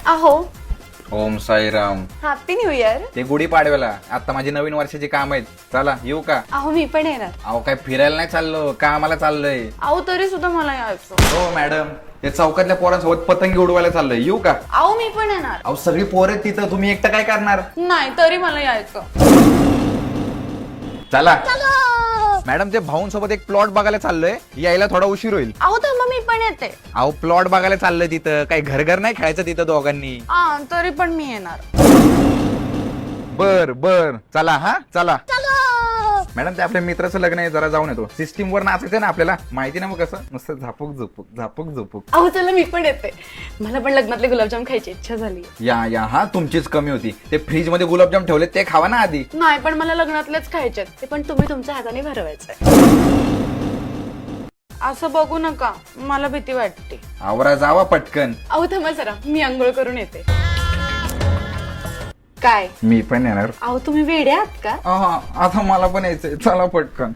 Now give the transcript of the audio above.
अहो Om Sairam. Happy new year. ते गुढी पाडव्याला आता माझी नवीन वर्षाची काम आहेत. चला येऊ का? अहो मी पण येणार. अहो काय फिरायला नाही चाललो, कामाला चाललोय. अहो तरी सुद्धा मला यायचं. हो मॅडम, ते चौकातल्या पोरांसोबत पतंगी उडवायला चाललोय. येऊ का? अहो मी पण येणार. अहो सगळी पोरं आहेत तिथं, तुम्ही एकटं काय करणार? नाही तरी मला यायचं. चला मॅडम, ते भाऊंसोबत एक प्लॉट बघायला चाललोय, यायला थोडा उशीर होईल. अहो थांबा मी पण येते. अहो प्लॉट बघायला चाललोय तिथं, काही घर नाही खेळायचं तिथं दोघांनी. तरी पण मी येणार. बर बर चला. हा चला मॅडम, ते आपल्या मित्राचं लग्न आहे, जरा जाऊन येतो. सिस्टीम वर नाचायचं ना आपल्याला, माहिती ना मग कसं नुसतं झापूक झुपूक झापूक झुपूक. अहो चला मी पण येते. मला पण लग्नातले गुलाबजाम खायची इच्छा झाली. या हा तुमचीच कमी होती. ते फ्रीज मध्ये गुलाबजाम ठेवले ते खावा ना आधी. नाही पण मला लग्नातलेच खायचे ते पण तुम्ही तुमच्या हाताने भरवायचंय. असं बघू नका, मला भीती वाटते. आवरा जावा पटकन. अहो थांबा जरा, मी आंघोळ करून येते. काय मी पण येणार. अहो तुम्ही वेडे आहात का? आता मला पण यायचंय, चला पटकन.